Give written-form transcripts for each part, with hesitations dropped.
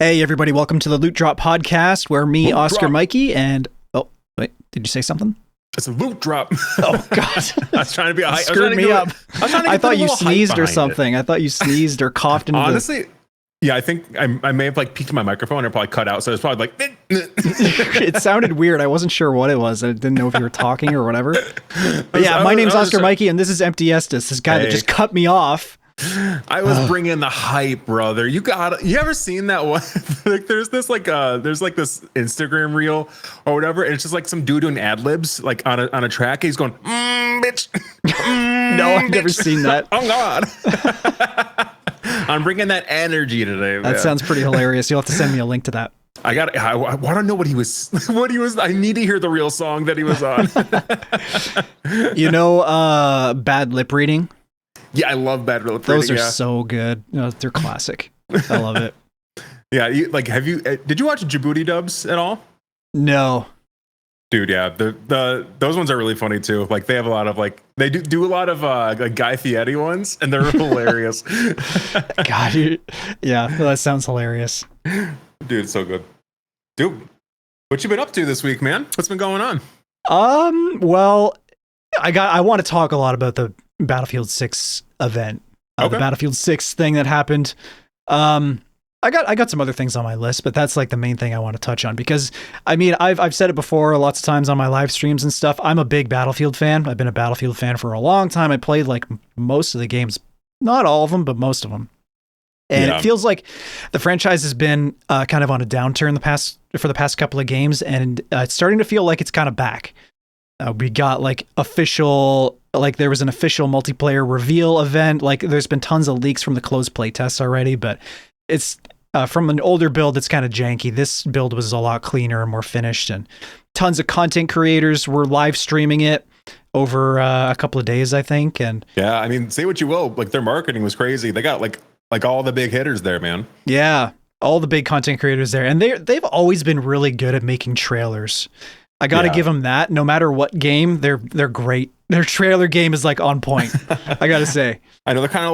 Hey, everybody, welcome to the Loot Drop Podcast, where me, Loot Oscar, Drop. Mikey, and... Oh, wait, did you say something? It's a loot drop. Oh, God. I was trying to be a hype. Screwed me up. I thought you sneezed or something. I thought you sneezed or coughed into Honestly, yeah, I think I may have like peeked my microphone and probably cut out. So it's probably like... It sounded weird. I wasn't sure what it was. I didn't know if you were talking or whatever. But yeah, my name's Oscar Mikey, and this is Empty Estes, this guy that just cut me off. I was bringing the hype, brother. You ever seen that one? Like, there's this Instagram reel or whatever, and it's just like some dude doing ad libs like on a track. He's going, bitch. No, I've never seen that. Oh God. I'm bringing that energy today. That sounds pretty hilarious. You'll have to send me a link to that. I want to know what he was. I need to hear the real song that he was on. Bad lip reading. Yeah, I love bad lip reading. Those are so good. They're classic. I love it. Yeah, did you watch Djibouti dubs at all? No. Dude, yeah, those ones are really funny too. Like they have a lot of they do a lot of like Guy Fieri ones, and they're hilarious. God, yeah, that sounds hilarious. Dude, it's so good. Dude, what you been up to this week, man? What's been going on? Well, I want to talk a lot about the Battlefield 6 event, the Battlefield 6 thing that happened. I got some other things on my list, but that's like the main thing I want to touch on because I mean I've said it before lots of times on my live streams and stuff. I'm a big Battlefield fan. I've been a Battlefield fan for a long time. I played like most of the games, not all of them, but most of them. And It feels like the franchise has been kind of on a downturn for the past couple of games, and it's starting to feel like it's kind of back. We got there was an official multiplayer reveal event. Like there's been tons of leaks from the closed play tests already, but it's from an older build that's kind of janky. This build was a lot cleaner and more finished, and tons of content creators were live streaming it over a couple of days, I think. And yeah, I mean, say what you will, like their marketing was crazy. They got like all the big hitters there, man. Yeah, all the big content creators there, and they've always been really good at making trailers. I got to give them that. No matter what game, they're great. Their trailer game is like on point. I got to say. I know they're kind of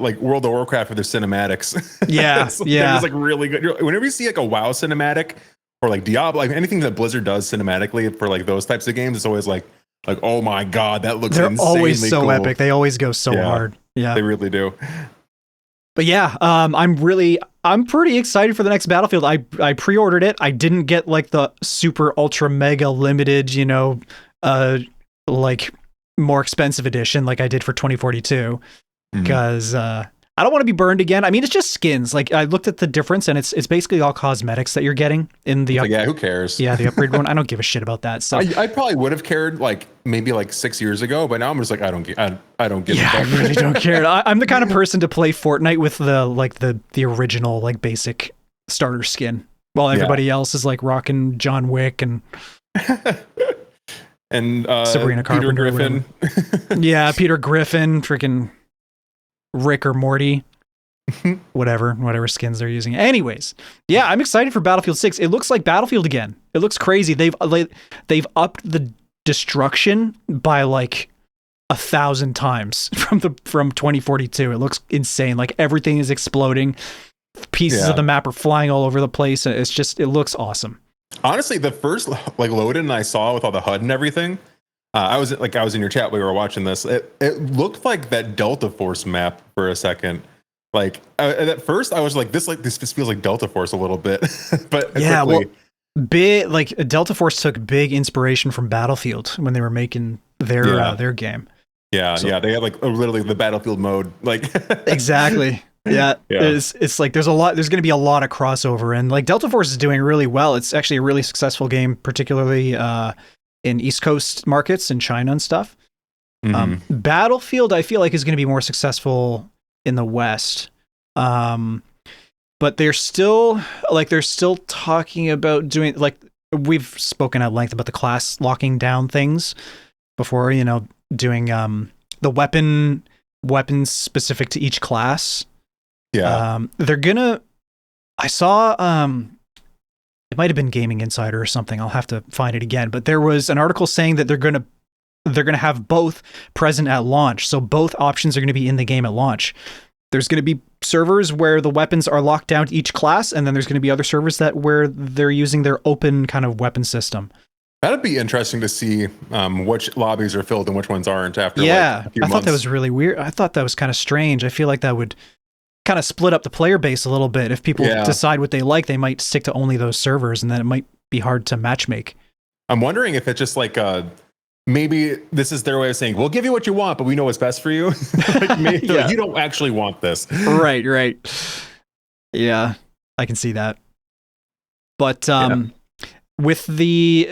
like World of Warcraft with their cinematics. Yeah, They're just like really good. Whenever you see like a WoW cinematic or like Diablo, like anything that Blizzard does cinematically for like those types of games, it's always like oh my God, that looks. They're insanely always so cool. epic. They always go so hard. Yeah, they really do. But yeah, I'm pretty excited for the next Battlefield. I pre-ordered it. I didn't get like the super ultra mega limited, like more expensive edition like I did for 2042 because I don't want to be burned again. I mean, it's just skins. Like I looked at the difference, and it's basically all cosmetics that you're getting in the yeah, who cares? Yeah, the upgrade one. I don't give a shit about that. So I probably would have cared like maybe like 6 years ago, but now I'm just like I don't give. Yeah, I really don't care. I'm the kind of person to play Fortnite with the original like basic starter skin, while everybody else is like rocking John Wick and Sabrina Carpenter, Peter Griffin. Yeah, Peter Griffin, freaking Rick or Morty, whatever skins they're using. Anyways, yeah, I'm excited for Battlefield 6. It looks like Battlefield again. It looks crazy. They've upped the destruction by like 1,000 times from 2042. It looks insane. Like everything is exploding. Pieces of the map are flying all over the place. It looks awesome. Honestly, the first like load-in I saw with all the HUD and everything, I was in your chat when we were watching this. It looked like that Delta Force map for a second. Like at first, I was like, this feels like Delta Force a little bit, but yeah, quickly, big like Delta Force took big inspiration from Battlefield when they were making their game. Yeah, so, they had like literally the Battlefield mode, like exactly. Yeah. It's like there's going to be a lot of crossover, and like Delta Force is doing really well. It's actually a really successful game, particularly in East Coast markets in China and stuff. Battlefield, I feel like, is going to be more successful in the West. But they're still talking about doing, like, we've spoken at length about the class locking down things before, doing the weapons specific to each class. Yeah. I saw it might have been Gaming Insider or something. I'll have to find it again. But there was an article saying that they're going to have both present at launch. So both options are going to be in the game at launch. there's going to be servers where the weapons are locked down to each class, and then there's going to be other servers where they're using their open kind of weapon system. That'd be interesting to see which lobbies are filled and which ones aren't after like a few I months. thought that was really weird. I thought that was kind of strange. I feel like that would kind of split up the player base a little bit. If people decide what they like, they might stick to only those servers, and then it might be hard to matchmake. I'm wondering if it's just like maybe this is their way of saying, we'll give you what you want, but we know what's best for you. Like, maybe like, you don't actually want this. Right. Yeah, I can see that. But with the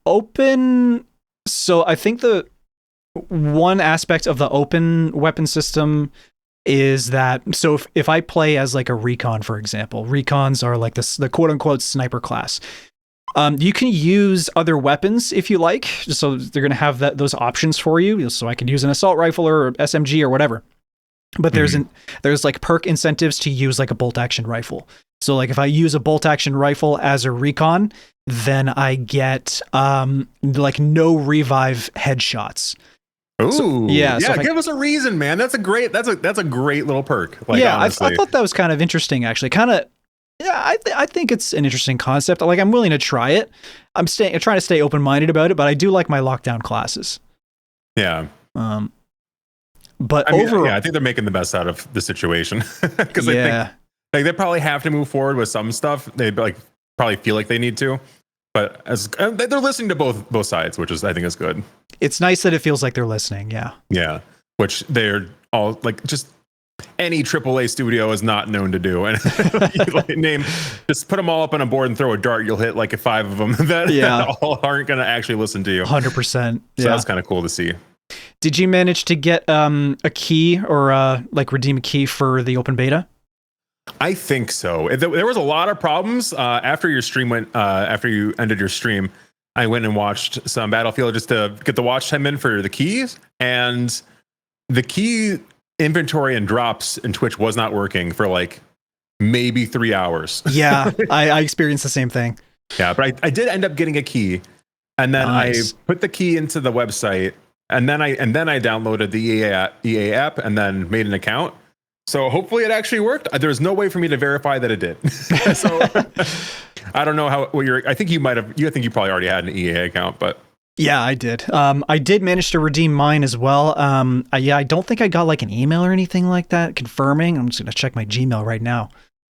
open, so I think the one aspect of the open weapon system is that, so if I play as like a recon, for example, recons are like the quote unquote sniper class. You can use other weapons if you like. So they're going to have those options for you. So I can use an assault rifle or SMG or whatever. But there's like perk incentives to use like a bolt action rifle. So like if I use a bolt action rifle as a recon, then I get like no revive headshots. Ooh, so give us a reason, man. That's a great little perk. Like, yeah, I thought that was kind of interesting, actually. I think it's an interesting concept. Like, I'm willing to try it. I'm trying to stay open-minded about it, but I do like my lockdown classes. Yeah. But overall, I think they're making the best out of the situation because I think like they probably have to move forward with some stuff. They like probably feel like they need to, but they're listening to both sides, which is I think is good. It's nice that it feels like they're listening. Yeah. Yeah. Which they're all like just. Any AAA studio is not known to do, and just put them all up on a board and throw a dart. You'll hit like 5 of them that all aren't going to actually listen to you. 100%. So that's kind of cool to see. Did you manage to get a key or like redeem a key for the open beta? I think so. There was a lot of problems after your stream after you ended your stream. I went and watched some Battlefield just to get the watch time in for the keys, and the key inventory and drops in Twitch was not working for like maybe 3 hours. Yeah, I experienced the same thing. Yeah, but I did end up getting a key, and then I put the key into the website, and then I downloaded the EA app and then made an account. So hopefully it actually worked. There's no way for me to verify that it did. So I don't know I think you probably already had an EA account, but. Yeah, I did. I did manage to redeem mine as well. I don't think I got like an email or anything like that confirming. I'm just going to check my Gmail right now.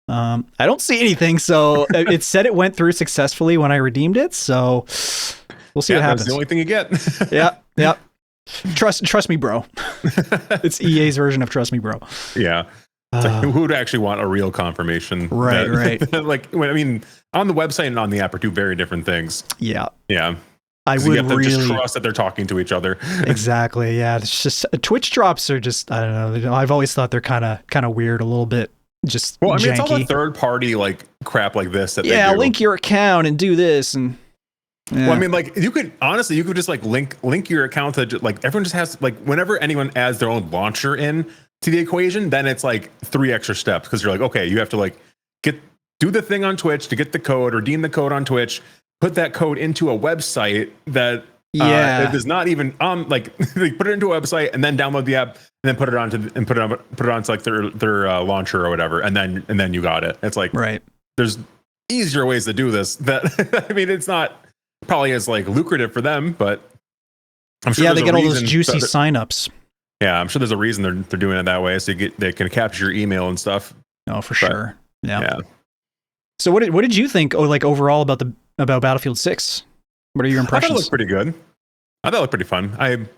I don't see anything. So it said it went through successfully when I redeemed it. So we'll see what happens. That's the only thing you get. Yeah. Trust me, bro. It's EA's version of Trust Me, Bro. Yeah. Like, who would actually want a real confirmation? Right. Like, on the website and on the app are two very different things. Yeah. I would really just trust that they're talking to each other. Exactly. Yeah. It's just Twitch drops are just, I don't know. I've always thought they're kind of weird, a little bit just janky. It's all the third party like crap like this that they do. Link your account and do this and. Yeah. Well, like you could just like link your account to like everyone just has like whenever anyone adds their own launcher in to the equation, then it's like 3 extra steps because you're like, okay, you have to like do the thing on Twitch to get the code, redeem the code on Twitch, put that code into a website that it is not even like they put it into a website and then download the app and then put it onto like their launcher or whatever, and then you got it. It's like there's easier ways to do this. That it's not probably as like lucrative for them, but I'm sure they get all those juicy signups. Yeah, I'm sure there's a reason they're doing it that way, so they can capture your email and stuff. Oh, for sure. Yeah. So what did you think? Like overall about Battlefield 6? What are your impressions? I thought it looked pretty good. I thought it looked pretty fun.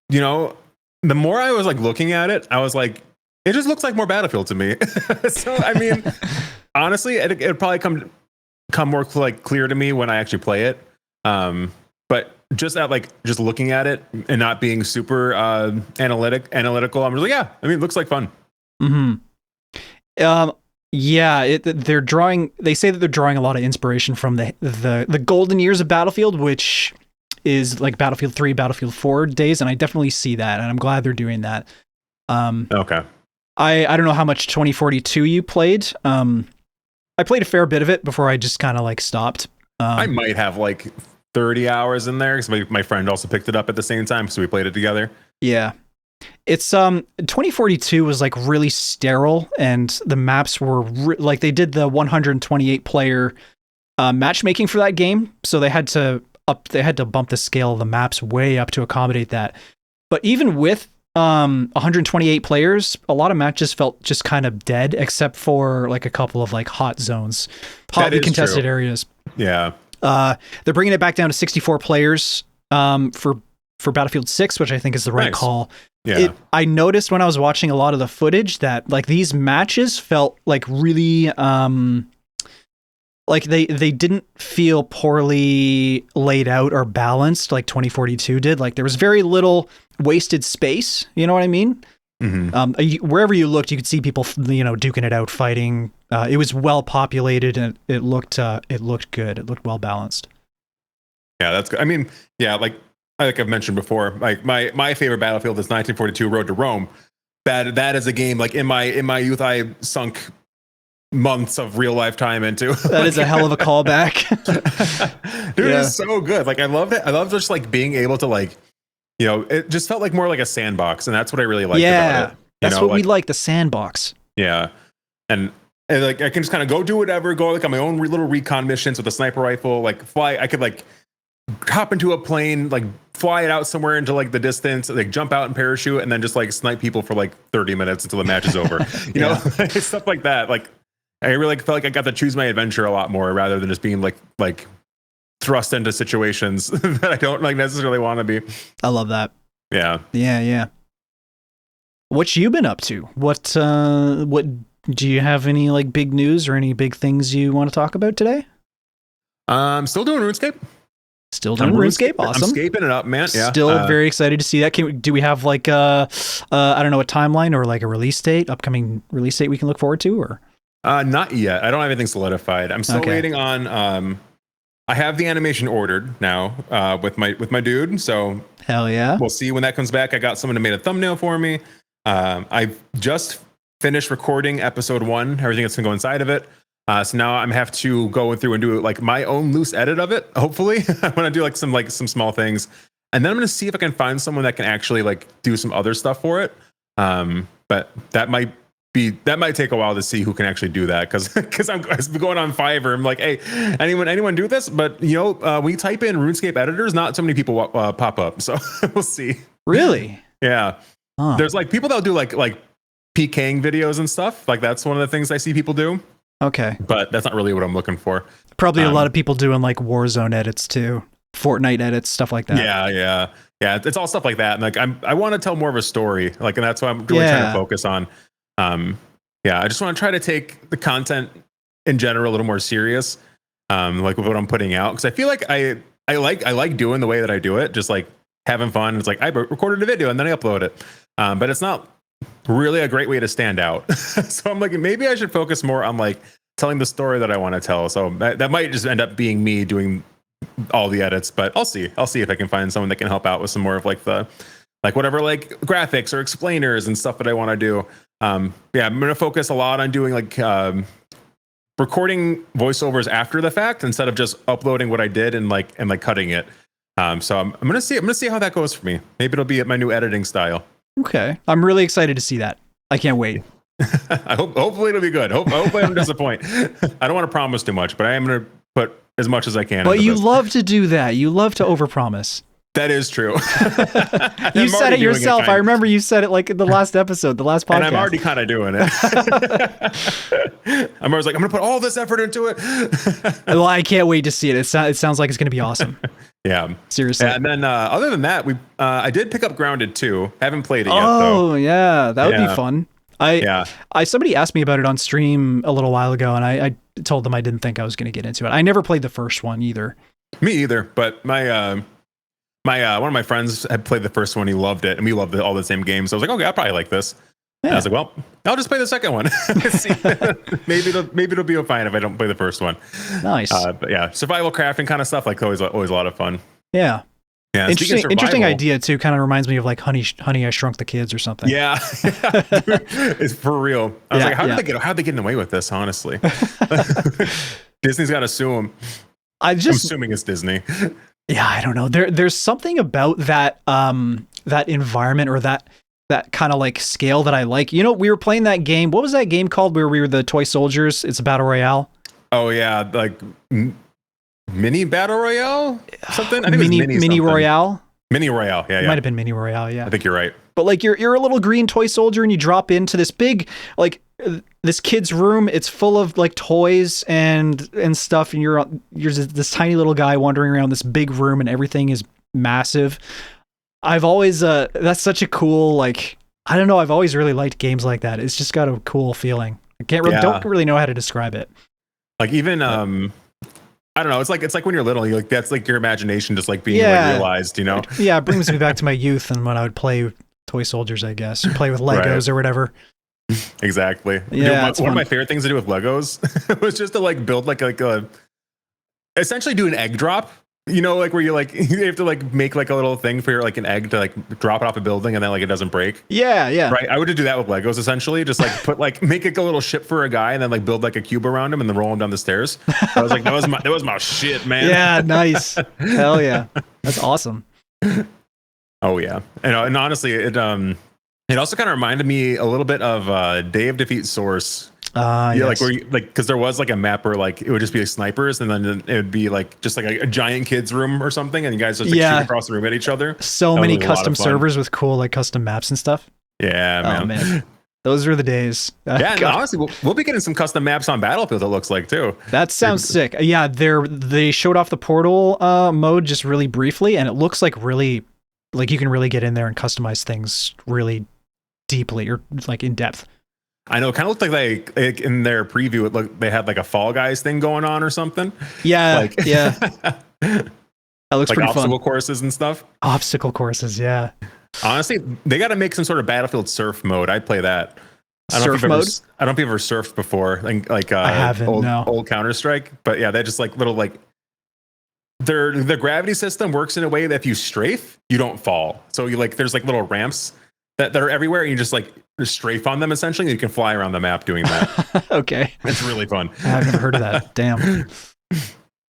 The more I was like looking at it, I was like, it just looks like more Battlefield to me. So honestly, it'd probably come more like clear to me when I actually play it. But just looking at it and not being super analytical, I'm just like, it looks like fun. Mm-hmm. They say that they're drawing a lot of inspiration from the golden years of Battlefield, which is like Battlefield 3, Battlefield 4 days, and I definitely see that, and I'm glad they're doing that. Okay. I don't know how much 2042 you played. I played a fair bit of it before I just kind of like stopped. I might have like 30 hours in there because my friend also picked it up at the same time, so we played it together. Yeah. It's 2042 was like really sterile, and the maps were like they did the 128 player matchmaking for that game, so they had to bump the scale of the maps way up to accommodate that. But even with 128 players, a lot of matches felt just kind of dead, except for like a couple of like hot zones, hotly contested areas. Yeah. They're bringing it back down to 64 players for Battlefield 6, which I think is the right call. Yeah. I noticed when I was watching a lot of the footage that like these matches felt like really like they didn't feel poorly laid out or balanced like 2042 did. Like there was very little wasted space. You know what I mean? Mm-hmm. Wherever you looked, you could see people, duking it out, fighting. It was well populated, and it looked good. It looked well balanced. Yeah, that's good. I mean, yeah, like I've mentioned before, like my favorite Battlefield is 1942 Road to Rome. That is a game like in my youth I sunk months of real life time into. That is a hell of a callback. Dude, it's so good. Like I love it. I love just like being able to like, it just felt like more like a sandbox, and that's what I really liked about it. That's what we like, the sandbox. Yeah. And like I can just kind of go do whatever, go like on my own little recon missions with a sniper rifle, like fly. I could like hop into a plane, like fly it out somewhere into like the distance, like jump out and parachute, and then just like snipe people for like 30 minutes until the match is over. You know, stuff like that. Like I really felt like I got to choose my adventure a lot more rather than just being like thrust into situations that I don't like necessarily want to be. I love that. Yeah. Yeah. What you been up to? What do you have any like big news or any big things you want to talk about today? Still doing RuneScape. Still doing RuneScape. Awesome. I'm scaping it up, man. Yeah. Still very excited to see that. Do we have like I don't know, a timeline or like a upcoming release date we can look forward to, or? Not yet. I don't have anything solidified. I'm still waiting on. I have the animation ordered now with my dude. So hell yeah, we'll see when that comes back. I got someone who made a thumbnail for me. I've just finished recording episode 1. Everything that's gonna go inside of it. So now I'm have to go through and do like my own loose edit of it. Hopefully, I want to do like some small things, and then I'm gonna see if I can find someone that can actually like do some other stuff for it. But that might take a while to see who can actually do that, because I'm going on Fiverr. I'm like, hey, anyone do this? But when you type in RuneScape editors, not so many people pop up. So we'll see. Really? Yeah. Huh. There's like people that'll do like PKing videos and stuff. Like that's one of the things I see people do. Okay. But that's not really what I'm looking for. Probably a lot of people doing like Warzone edits too, Fortnite edits, stuff like that. Yeah. It's all stuff like that. And like I want to tell more of a story. Like, and that's what I'm really trying to focus on. I just want to try to take the content in general a little more serious, like with what I'm putting out, because I feel like I like doing the way that I do it, just like having fun. It's like I recorded a video and then I upload it, but it's not really a great way to stand out. So I'm like, maybe I should focus more on like telling the story that I want to tell. So that might just end up being me doing all the edits, but I'll see if I can find someone that can help out with some more of like the whatever like graphics or explainers and stuff that I want to do. I'm going to focus a lot on doing like recording voiceovers after the fact instead of just uploading what I did and cutting it. So I'm going to see how that goes for me. Maybe it'll be my new editing style. Okay. I'm really excited to see that. I can't wait. Hopefully it'll be good. Hopefully I don't disappoint. I don't want to promise too much, but I am going to put as much as I can. But you love to do that. You love to overpromise. That is true. You said it yourself. I remember you said it like in the last episode, the last podcast. And I'm already kind of doing it. I'm always like, I'm going to put all this effort into it. Well, I can't wait to see it. It sounds like it's going to be awesome. Yeah. Seriously. And then other than that, I did pick up Grounded 2. Haven't played it yet, though. Oh, yeah. That would be fun. Somebody asked me about it on stream a little while ago, and I told them I didn't think I was going to get into it. I never played the first one either. Me either, but my one of my friends had played the first one. He loved it, and we loved all the same games. So I was like, okay, I'll probably like this. Yeah. And I was like, well, I'll just play the second one. maybe it'll be fine if I don't play the first one. Nice. But yeah, survival crafting kind of stuff, like always a lot of fun. Yeah. Yeah. Interesting idea too. Kind of reminds me of like Honey, I Shrunk the Kids or something. Yeah. It's for real. I was like, how did they get away with this? Honestly, Disney's got to sue them. I'm assuming it's Disney. Yeah, I don't know. There's something about that that environment or that that kind of like scale that I like. You know, we were playing that game. What was that game called where we were the toy soldiers? It's a battle royale. Oh yeah, like mini battle royale, something. I think mini it was mini royale. Mini royale, yeah, It might have been mini royale. Yeah, I think you're right. But like you're a little green toy soldier and you drop into this big like this kid's room. It's full of like toys and stuff, and you're this tiny little guy wandering around this big room, and everything is massive. I've always that's such a cool, like, I don't know, I've always really liked games like that. It's just got a cool feeling. I don't really know how to describe it. Like even I don't know, it's like when you're little, you like that's like your imagination just like being like realized, you know. Yeah, it brings me back to my youth and when I would play toy soldiers, I guess, or play with Legos or whatever. Exactly. Yeah, one of my favorite things to do with Legos was just to like build like a essentially do an egg drop. You know, like where you like you have to like make like a little thing for your like an egg to like drop it off a building and then like it doesn't break. Yeah. Right. I would do that with Legos essentially, just like put like make like a little ship for a guy and then like build like a cube around him and then roll him down the stairs. I was like, that was my shit, man. Yeah, nice. Hell yeah, that's awesome. Oh yeah, and honestly, it also kind of reminded me a little bit of Day of Defeat Source. Yeah, yes. Like where you, like because there was like a map where like it would just be like snipers and then it would be like just like a giant kid's room or something and you guys just like shoot across the room at each other. So many custom servers with cool like custom maps and stuff. Yeah, man. Oh, man. Those were the days. Yeah, and honestly, we'll be getting some custom maps on Battlefield, it looks like, too. That sounds sick. Yeah, they showed off the portal mode just really briefly, and it looks like really, like you can really get in there and customize things really deeply or like in depth. I know, it kind of looked like they in their preview, it looked they had like a Fall Guys thing going on or something. Yeah, yeah. That looks like pretty obstacle fun. courses and stuff. Obstacle courses, yeah. Honestly, they got to make some sort of Battlefield surf mode. I'd play that. Surf mode? I don't know if you've ever surfed before, like I haven't. Old Counter-Strike, but yeah, they're just like little like the gravity system works in a way that if you strafe, you don't fall. So you like there's like little ramps that are everywhere, and you just like strafe on them essentially, and you can fly around the map doing that. Okay, it's really fun. I've never heard of that. Damn.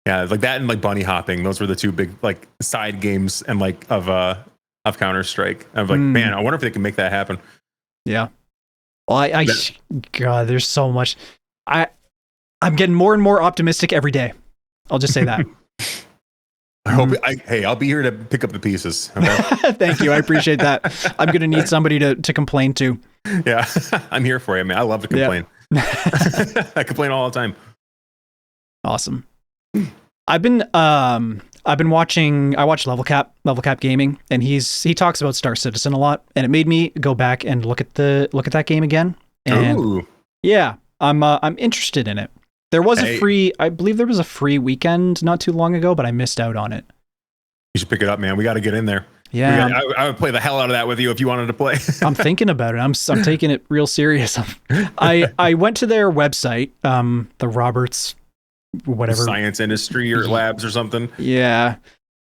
Yeah, like that and like bunny hopping. Those were the two big like side games and like of Counter-Strike. I'm like, man, I wonder if they can make that happen. Yeah. Well, God, there's so much. I'm getting more and more optimistic every day. I'll just say that. I hope. I'll be here to pick up the pieces. Okay? Thank you. I appreciate that. I'm gonna need somebody to complain to. Yeah, I'm here for you, man. I love to complain. Yeah. I complain all the time. Awesome. I've been watching. I watched Level Cap Gaming, and he talks about Star Citizen a lot, and it made me go back and look at that game again. And ooh. Yeah, I'm interested in it. There was I believe there was a free weekend not too long ago, but I missed out on it. You should pick it up, man. We got to get in there. Yeah, I would play the hell out of that with you if you wanted to play. I'm thinking about it. I'm taking it real serious. I went to their website, the Roberts, whatever, science industry or labs or something. Yeah.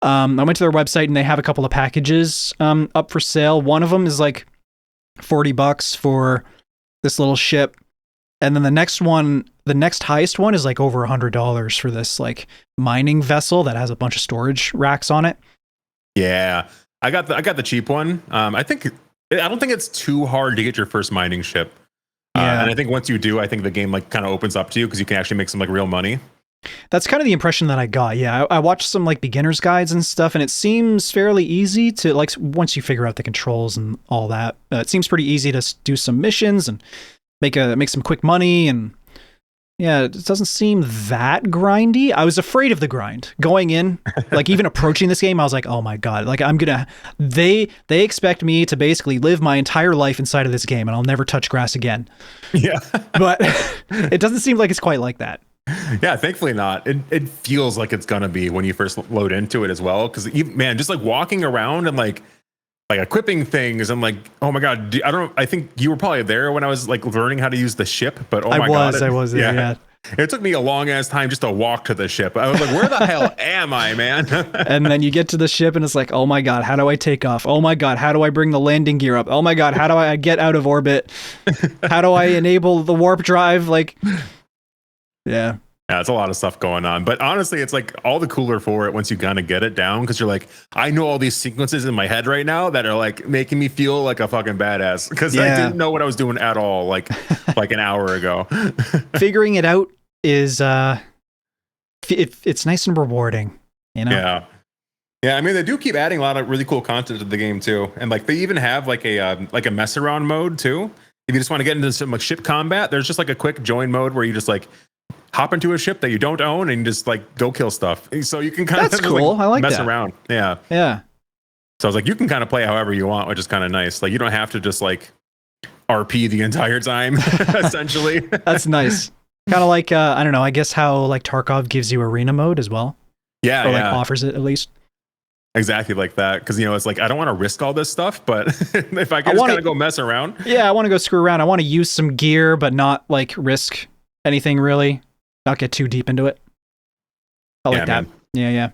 I went to their website and they have a couple of packages up for sale. One of them is like $40 for this little ship. And then the next highest one is like over $100 for this like mining vessel that has a bunch of storage racks on it. Yeah. I got the cheap one. I don't think it's too hard to get your first mining ship. And I think once you do, I think the game like kind of opens up to you because you can actually make some like real money. That's kind of the impression that I got. Yeah, I watched some like beginner's guides and stuff, and it seems fairly easy to like once you figure out the controls and all that. It seems pretty easy to do some missions and make some quick money. And yeah, it doesn't seem that grindy. I was afraid of the grind going in, like even approaching this game. I was like, oh my god, like they expect me to basically live my entire life inside of this game, and I'll never touch grass again. Yeah, but it doesn't seem like it's quite like that. Yeah, thankfully not. It feels like it's gonna be when you first load into it as well. Because man, just like walking around and like equipping things, I'm like, oh my god, I think you were probably there when I was like learning how to use the ship. But I was there. Yeah. It took me a long ass time just to walk to the ship. I was like, where the hell am I, man? And then you get to the ship and it's like, oh my god, how do I take off? Oh my god, how do I bring the landing gear up? Oh my god, how do I get out of orbit? How do I enable the warp drive? Like. Yeah. Yeah, it's a lot of stuff going on. But honestly, it's like all the cooler for it once you kind of get it down, because you're like, I know all these sequences in my head right now that are like making me feel like a fucking badass, because I didn't know what I was doing at all like an hour ago. Figuring it out is it's nice and rewarding, you know? Yeah. Yeah, I mean, they do keep adding a lot of really cool content to the game too, and like they even have like a mess around mode too. If you just want to get into some like ship combat, there's just like a quick join mode where you just like hop into a ship that you don't own and just like go kill stuff. So you can kind of That's cool. I like mess that. around. Yeah. Yeah. So I was like, you can kind of play however you want, which is kind of nice. Like you don't have to just like RP the entire time, essentially. That's nice. Kind of like I don't know. I guess how like Tarkov gives you arena mode as well. Yeah, or like offers it at least. Exactly like that, because you know it's like I don't want to risk all this stuff, but if I can just kind of go mess around. Yeah, I want to go screw around. I want to use some gear, but not like risk anything really. Not get too deep into it. I like that. Man. Yeah.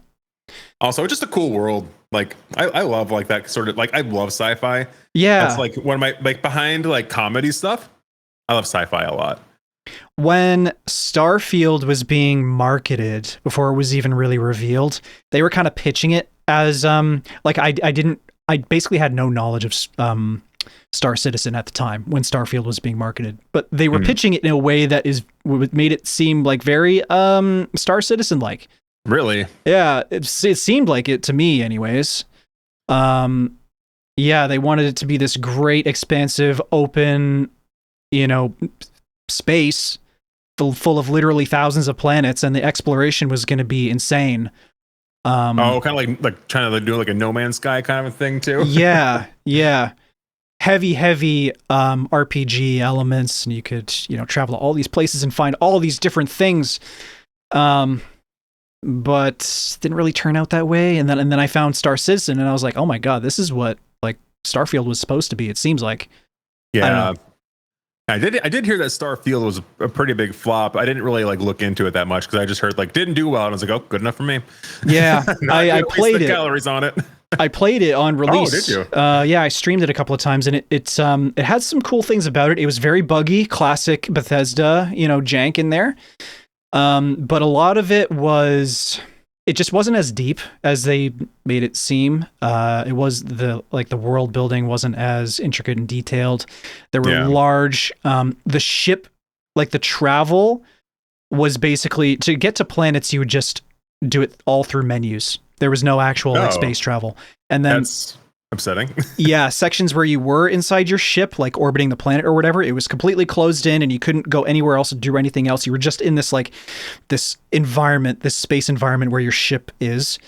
Also, just a cool world. Like I love like that sort of like I love sci-fi. Yeah, that's like one of my like behind like comedy stuff. I love sci-fi a lot. When Starfield was being marketed before it was even really revealed, they were kind of pitching it as like I basically had no knowledge of Star Citizen at the time when Starfield was being marketed, but they were pitching it in a way that made it seem like very Star Citizen like. Really? Yeah, it seemed like it to me anyways. Yeah, they wanted it to be this great expansive open, space full of literally thousands of planets, and the exploration was going to be insane. Kind of like trying to do like a No Man's Sky kind of a thing too. Yeah. Heavy RPG elements, and you could travel to all these places and find all these different things. But didn't really turn out that way. And then I found Star Citizen, and I was like, oh my god, this is what like Starfield was supposed to be. It seems like. Yeah. I did hear that Starfield was a pretty big flop. I didn't really like look into it that much because I just heard like didn't do well, and I was like, oh, good enough for me. Yeah, I played it. Calories on it. I played it on release. Oh, did you? Yeah, I streamed it a couple of times, and it had some cool things about it. It was very buggy, classic Bethesda, jank in there. But a lot of it just wasn't as deep as they made it seem. It was the world building wasn't as intricate and detailed. There were large, the ship, like the travel was basically to get to planets. You would just do it all through menus. There was no actual space travel. And then that's upsetting. Yeah, sections where you were inside your ship, like orbiting the planet or whatever, it was completely closed in, and you couldn't go anywhere else to do anything else. You were just in this environment, this space environment where your ship is.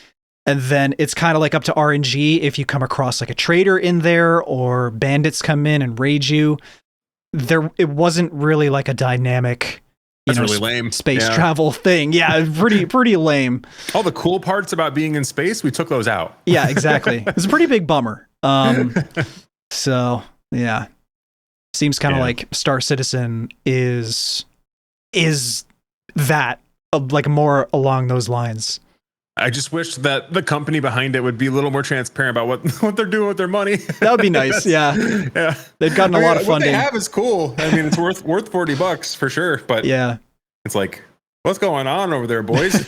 And then it's kind of like up to RNG if you come across like a traitor in there or bandits come in and raid you. It wasn't really like a dynamic really lame space travel thing. Yeah, pretty lame. All the cool parts about being in space, we took those out. Yeah, exactly. It's a pretty big bummer. So yeah, seems kind of like Star Citizen is that like more along those lines. I just wish that the company behind it would be a little more transparent about what they're doing with their money. That would be nice. Yeah. They've gotten a lot of funding. What they have is cool. I mean, it's worth $40 for sure. But yeah, it's like, what's going on over there, boys?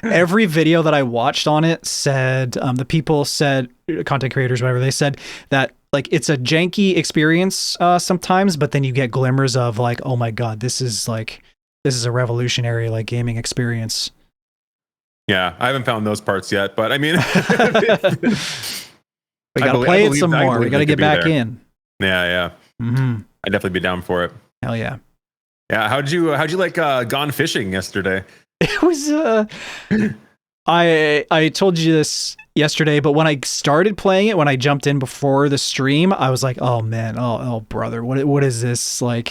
Every video that I watched on it said, the people said, content creators, whatever, they said that like it's a janky experience sometimes, but then you get glimmers of like, oh my god, this is a revolutionary like gaming experience. Yeah, I haven't found those parts yet, but I mean, we gotta play it some more. We gotta get back in. Yeah. Mm-hmm. I'd definitely be down for it. Hell yeah. Yeah, how'd you like Gone Fishing yesterday? It was I told you this yesterday, but when I started playing it, when I jumped in before the stream, I was like, oh man, oh brother, what is this like?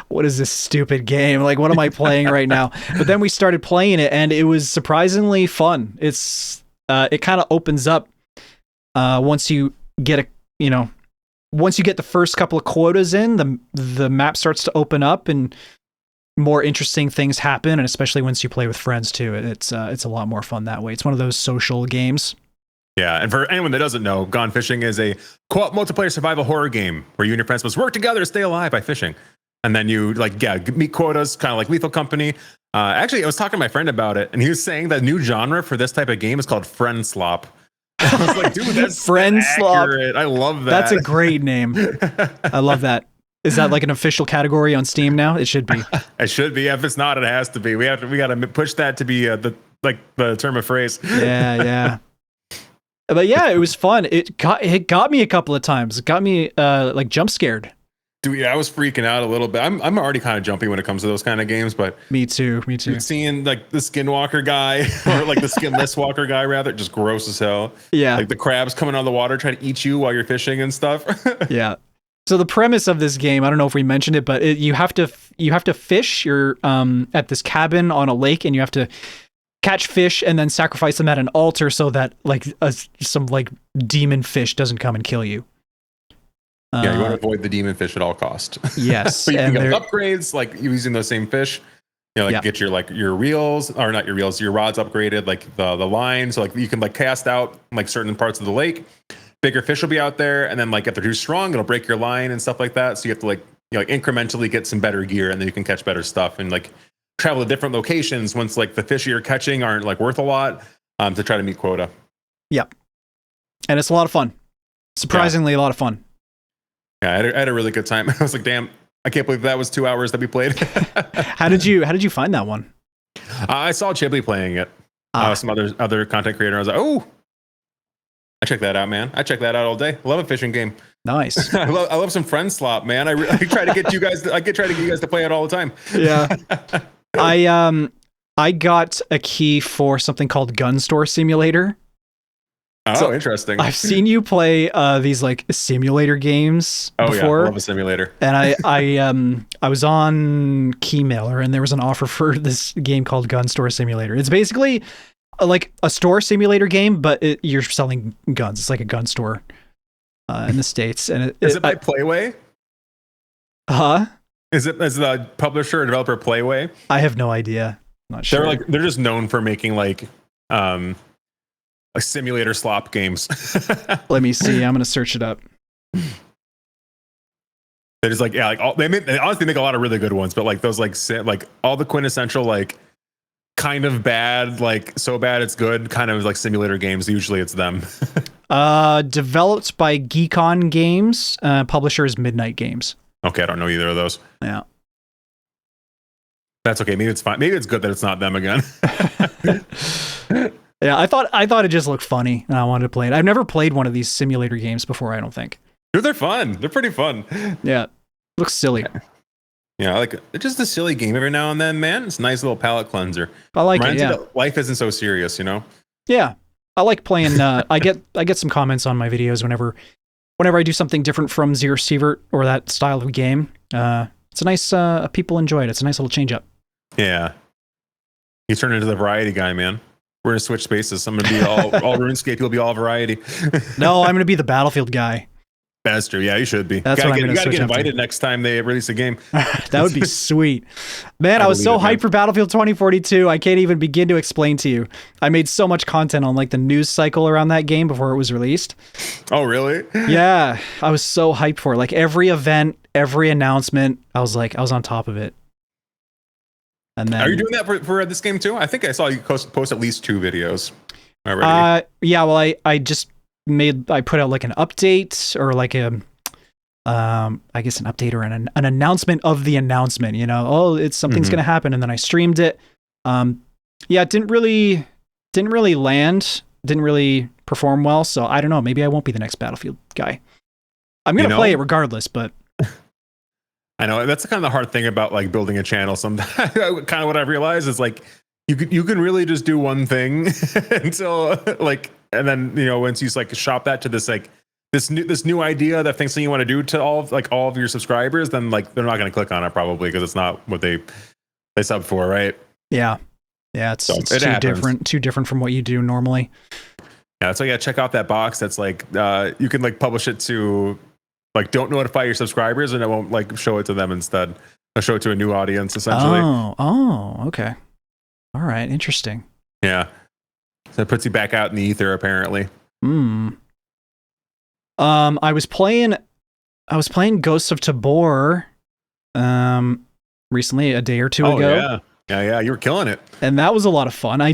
What is this stupid game? Like, what am I playing right now? But then we started playing it, and it was surprisingly fun. It's it kind of opens up once you get once you get the first couple of quotas in, the map starts to open up and more interesting things happen, and especially once you play with friends too, it's a lot more fun that way. It's one of those social games. Yeah, and for anyone that doesn't know, Gone Fishing is a co-op multiplayer survival horror game where you and your friends must work together to stay alive by fishing. And then you meet quotas, kind of like Lethal Company. Actually, I was talking to my friend about it, and he was saying that new genre for this type of game is called friend slop. I was like, dude, that's Friend slop. accurate. I love that. That's a great name. I love that. Is that like an official category on Steam now? It should be. It should be. If it's not, it has to be. We got to push that to be the term of phrase. Yeah. But yeah, it was fun. It got me a couple of times. It got me like jump scared. Dude, yeah, I was freaking out a little bit. I'm already kind of jumpy when it comes to those kind of games, but me too. Seeing like the skinwalker guy or like the skinless walker guy rather, just gross as hell. Yeah, like the crabs coming out of the water trying to eat you while you're fishing and stuff. Yeah. So the premise of this game, I don't know if we mentioned it, but you have to fish. You're at this cabin on a lake, and you have to catch fish and then sacrifice them at an altar so that like some like demon fish doesn't come and kill you. Yeah, you want to avoid the demon fish at all cost. Yes, so you can get upgrades like using those same fish. You know, like get your reels, or not your reels, your rods upgraded, like the line. So like you can like cast out like certain parts of the lake. Bigger fish will be out there, and then like if they're too strong, it'll break your line and stuff like that. So you have to like incrementally get some better gear, and then you can catch better stuff and like travel to different locations once like the fish you're catching aren't like worth a lot to try to meet quota. Yep, and it's a lot of fun. Surprisingly, a lot of fun. Yeah, I had a really good time. I was like, damn, I can't believe that was 2 hours that we played. How did you find that one? I saw Chibley playing it. Some other content creator. I was like, oh, I check that out, man. I check that out all day. I love a fishing game. Nice. I love some friend slop, man. I try to get you guys. Try to get you guys to play it all the time. Yeah. I got a key for something called Gun Store Simulator. Oh, so interesting. I've seen you play these like simulator games before. Yeah, I love a simulator. And I was on Keymailer, and there was an offer for this game called Gun Store Simulator. It's basically like a store simulator game, but you're selling guns. It's like a gun store in the States. And is it by Playway? Huh? Is the publisher or developer Playway? I have no idea. I'm not sure. They're just known for making like simulator slop games. Let me see. I'm gonna search it up. They're just like, they honestly make a lot of really good ones, but like those like all the quintessential like kind of bad, like so bad it's good kind of like simulator games. Usually it's them. Developed by Geekon Games. Publisher is Midnight Games. Okay, I don't know either of those. Yeah. That's okay. Maybe it's fine. Maybe it's good that it's not them again. Yeah, I thought it just looked funny, and I wanted to play it. I've never played one of these simulator games before, I don't think. Dude, they're fun. They're pretty fun. Yeah, looks silly. Yeah, like it's just a silly game every now and then, man. It's a nice little palate cleanser. I like it. Yeah, life isn't so serious, you know. Yeah, I like playing. I get some comments on my videos whenever I do something different from Zero Sievert or that style of game. It's a nice. People enjoy it. It's a nice little change up. Yeah, you turn into the variety guy, man. We're gonna switch spaces. I'm gonna be all RuneScape. You'll be all variety. No, I'm gonna be the Battlefield guy. That's true. Yeah, you should be. That's what I'm gonna You gotta get invited next time they release a game. That would be sweet. Man, I was so hyped for Battlefield 2042. I can't even begin to explain to you. I made so much content on like the news cycle around that game before it was released. Oh, really? Yeah, I was so hyped for it. Like every event, every announcement, I was on top of it. And then, are you doing that for this game too? I think I saw you post at least 2 videos already. Yeah. Well, I put out like an update or like I guess an update or an announcement of the announcement. You know, something's gonna happen, and then I streamed it. Yeah, it didn't really land. Didn't really perform well. So I don't know. Maybe I won't be the next Battlefield guy. I'm gonna play it regardless, but. I know that's kind of the hard thing about like building a channel. Sometimes kind of what I've realized is like you can really just do one thing until like, and then once you like shop that to this like this new idea, that thing you want to do to all of your subscribers, then like they're not going to click on it probably because it's not what they sub for, right? Yeah, it's too different from what you do normally. Yeah, so check out that box. That's like you can like publish it to. Like, don't notify your subscribers, and it won't like show it to them instead. I'll show it to a new audience, essentially. Oh, okay. All right, interesting. Yeah, so it puts you back out in the ether, apparently. I was playing Ghosts of Tabor, recently, a day or two ago. Yeah, you were killing it. And that was a lot of fun. I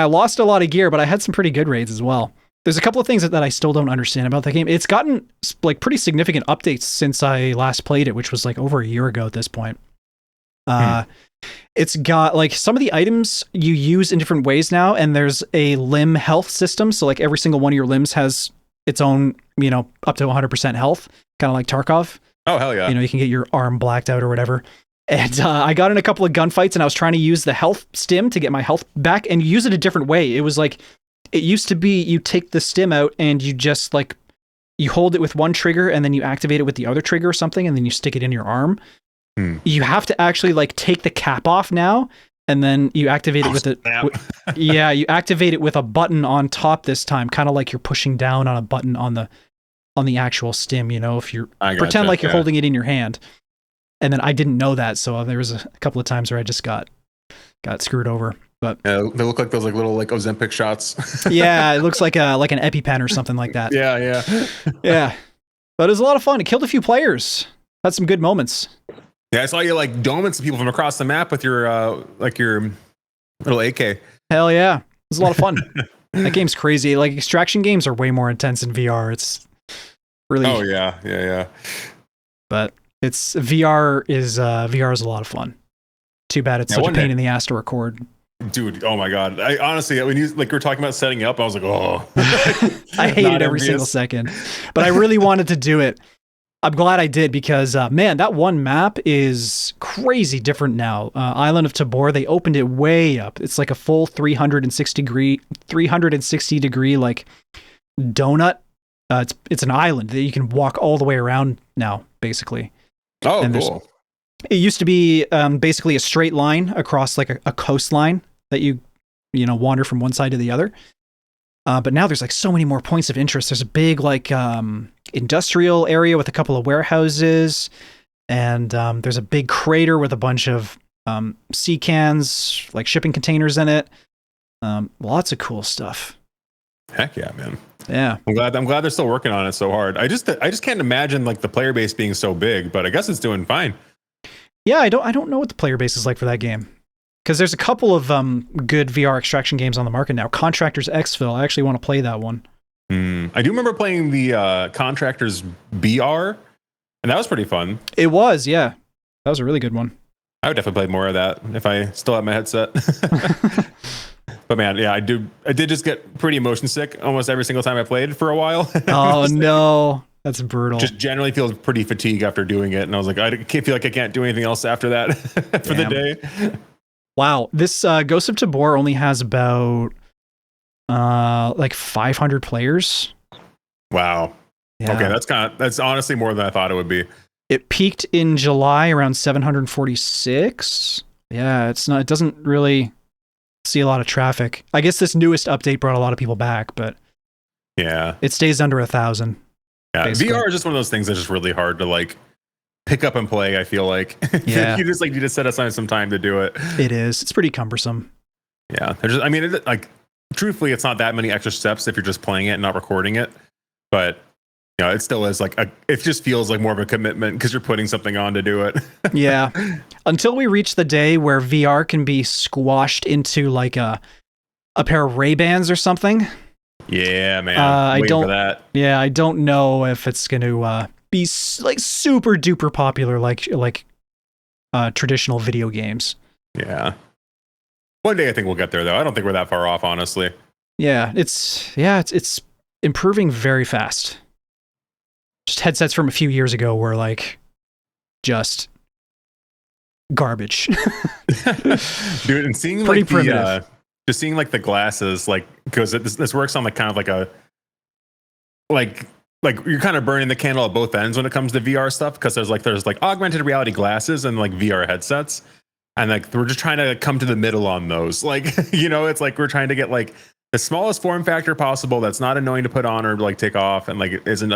lost a lot of gear, but I had some pretty good raids as well. There's a couple of things that I still don't understand about the game. It's gotten like pretty significant updates since I last played it, which was like over a year ago at this point. It's got like some of the items you use in different ways now, and there's a limb health system. So like every single one of your limbs has its own, up to 100% health, kind of like Tarkov. Oh, hell yeah. You can get your arm blacked out or whatever. And I got in a couple of gunfights, and I was trying to use the health stim to get my health back and use it a different way. It was like, it used to be you take the stim out and you just like, you hold it with one trigger and then you activate it with the other trigger or something, and then you stick it in your arm. You have to actually like take the cap off now, and then you activate it with you activate it with a button on top this time, kind of like you're pushing down on a button on the actual stim, if you're pretend like you're holding it in your hand. And then I didn't know that, so there was a couple of times where I just got screwed over. But they look like those like little like Ozempic shots. Yeah, it looks like an EpiPen or something like that. Yeah. But it was a lot of fun. It killed a few players. Had some good moments. Yeah, I saw you like doming some people from across the map with your little AK. Hell yeah, it was a lot of fun. That game's crazy. Like extraction games are way more intense in VR. It's really. Oh yeah. But VR is a lot of fun. Too bad it's such a pain in the ass to record. Dude, oh my god! I honestly, when you like were talking about setting up, I was like, oh, I hate it every single second. But I really wanted to do it. I'm glad I did, because man, that one map is crazy different now. Island of Tabor, they opened it way up. It's like a full 360 degree like donut. It's an island that you can walk all the way around now, basically. Oh, and cool. It used to be basically a straight line across like a coastline that you wander from one side to the other. But now there's like so many more points of interest. There's a big like industrial area with a couple of warehouses, and there's a big crater with a bunch of sea cans, like shipping containers in it. Lots of cool stuff. Heck yeah, man. Yeah. I'm glad they're still working on it so hard. I just can't imagine like the player base being so big, but I guess it's doing fine. Yeah, I don't know what the player base is like for that game, because there's a couple of good VR extraction games on the market now. Contractors Exfil, I actually want to play that one. I do remember playing the Contractors BR, and that was pretty fun. It was, yeah. That was a really good one. I would definitely play more of that if I still had my headset. But man, yeah, I did just get pretty motion sick almost every single time I played for a while. Oh no, that's brutal. Just generally feels pretty fatigued after doing it, and I was like, I feel like I can't do anything else after that for the day. Wow, this Ghost of Tabor only has about like 500 players. Wow. Yeah. Okay, that's honestly more than I thought it would be. It peaked in July around 746. Yeah, it doesn't really see a lot of traffic. I guess this newest update brought a lot of people back, but yeah, it stays under 1,000. Yeah, basically. VR is just one of those things that's just really hard to like pick up and play. I feel like you just like need to set aside some time to do it. It is. It's pretty cumbersome. Yeah, truthfully, it's not that many extra steps if you're just playing it and not recording it, but it still is like it just feels like more of a commitment because you're putting something on to do it. Yeah. Until we reach the day where VR can be squashed into like a pair of Ray-Bans or something. Yeah, man. I don't know if it's going to be like super duper popular like traditional video games. Yeah. One day I think we'll get there though. I don't think we're that far off, honestly. Yeah, it's improving very fast. Just headsets from a few years ago were like just garbage. Dude, and seeing pretty like primitive. Just seeing like the glasses, like because this works on like kind of like a like you're kind of burning the candle at both ends when it comes to VR stuff, because there's like augmented reality glasses and like VR headsets, and like we're just trying to come to the middle on those. Like it's like we're trying to get like the smallest form factor possible that's not annoying to put on or like take off, and like isn't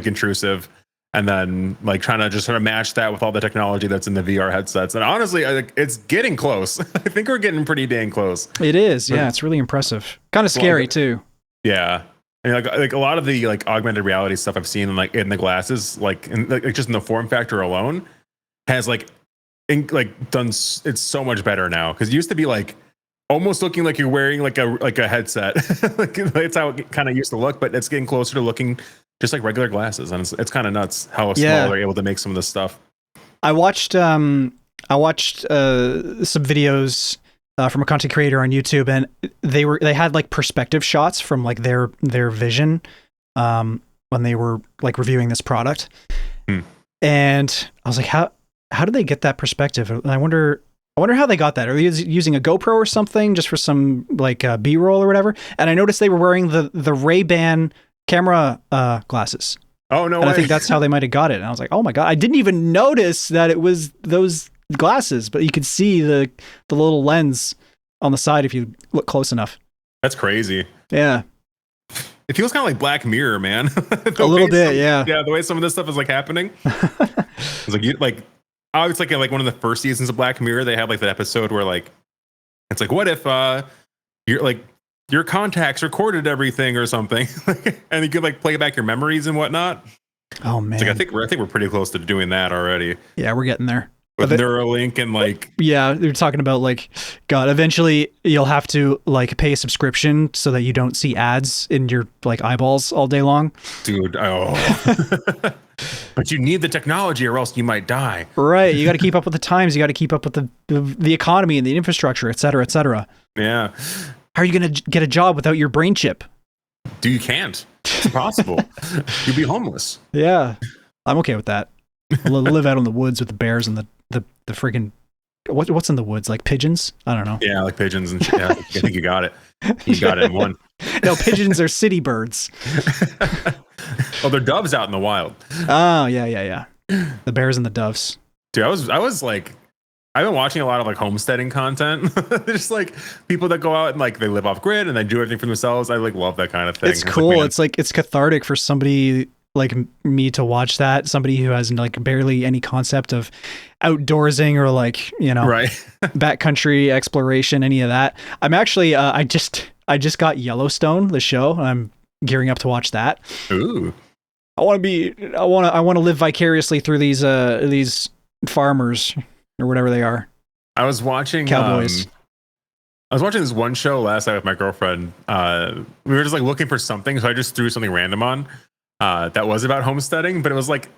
intrusive, and then like trying to just sort of match that with all the technology that's in the VR headsets. And honestly, it's getting close. I think we're getting pretty dang close. It is. Yeah, it's really impressive. Kind of scary too. Yeah. And like a lot of the like augmented reality stuff I've seen in the glasses, like just in the form factor alone, has like done. It's so much better now because it used to be like almost looking like you're wearing like a headset. Like that's how it kind of used to look, but it's getting closer to looking just like regular glasses, and it's kind of nuts how small they're able to make some of this stuff. I watched some videos from a content creator on YouTube, and they had like perspective shots from like their vision when they were like reviewing this product. And I was like, how did they get that perspective? And I wonder how they got that. Are they using a GoPro or something just for some like B-roll or whatever? And I noticed they were wearing the Ray-Ban camera glasses. Oh, no way. I think that's how they might have got it. And I was like, oh my God, I didn't even notice that it was those glasses, but you could see the little lens on the side if you look close enough. That's crazy. Yeah. It feels kind of like Black Mirror, man. A little bit, yeah. Yeah, the way some of this stuff is like happening. It's like I was like one of the first seasons of Black Mirror, they have like that episode where like it's like, what if you're like your contacts recorded everything or something, and you could like play back your memories and whatnot. Oh man, it's like I think we're pretty close to doing that already. Yeah, we're getting there with Neuralink and like they're talking about like God. Eventually, you'll have to like pay a subscription so that you don't see ads in your like eyeballs all day long, dude. Oh. But you need the technology or else you might die. Right. You got to keep up with the times. You got to keep up with the economy and the infrastructure, et cetera, et cetera. Yeah. How are you going to get a job without your brain chip? Dude, you can't. It's impossible. You'd be homeless. Yeah. I'm okay with that. I'll live out in the woods with the bears and the freaking... What's in the woods? Like pigeons? I don't know. Yeah, like pigeons and shit. Yeah, I think you got it. You got it in one. No, pigeons are city birds. Oh, they're doves out in the wild. Oh, yeah. The bears and the doves. Dude, I was like, I've been watching a lot of like homesteading content. Just like people that go out and like they live off grid and they do everything for themselves. I like love that kind of thing. It's cool. It's cathartic for somebody like me to watch that. Somebody who has like barely any concept of outdoorsing or like, you know, right. backcountry exploration, any of that. I'm actually I just got Yellowstone, the show. I'm gearing up to watch that. Ooh. I want to live vicariously through these farmers or whatever they are. I was watching cowboys. I was watching this one show last night with my girlfriend. We were just like looking for something, so I just threw something random on that was about homesteading, but it was like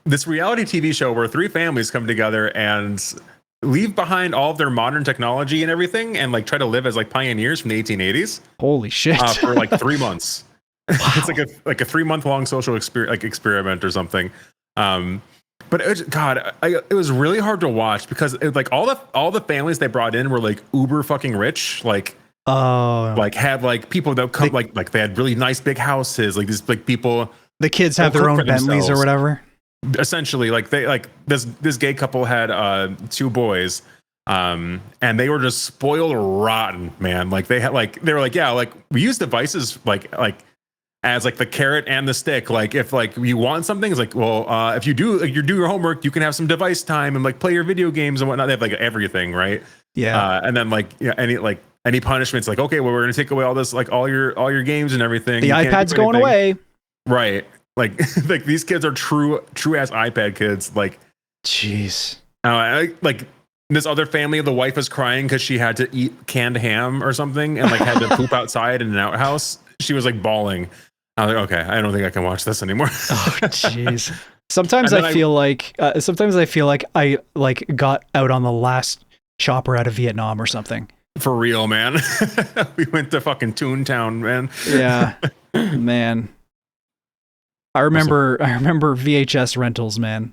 this reality TV show where three families come together and leave behind all of their modern technology and everything and like try to live as like pioneers from the 1880s. Holy shit. For like 3 months. Wow. It's like a 3-month long social experiment or something. But it was really hard to watch because like all the families they brought in were like uber fucking rich, like like had like people that come like they had really nice big houses, like these like people. The kids have their own Bentleys or whatever. Essentially, like they like this gay couple had 2 boys, and they were just spoiled rotten, man. Like they were like, yeah, like we use devices like as like the carrot and the stick. Like if like you want something, it's like, well, if you do your homework, you can have some device time and like play your video games and whatnot. They have like everything, right? Yeah. And then like any punishments, like, okay, well, we're gonna take away all this, like all your games and everything. The iPad's going away. Right. Like like these kids are true ass iPad kids. Like, jeez. Like this other family, the wife was crying because she had to eat canned ham or something and like had to poop outside in an outhouse. She was like bawling. I was like, okay, I don't think I can watch this anymore. Oh, jeez. Sometimes I feel like I like got out on the last chopper out of Vietnam or something. For real, man. We went to fucking Toontown, man. Yeah, man. I remember VHS rentals, man.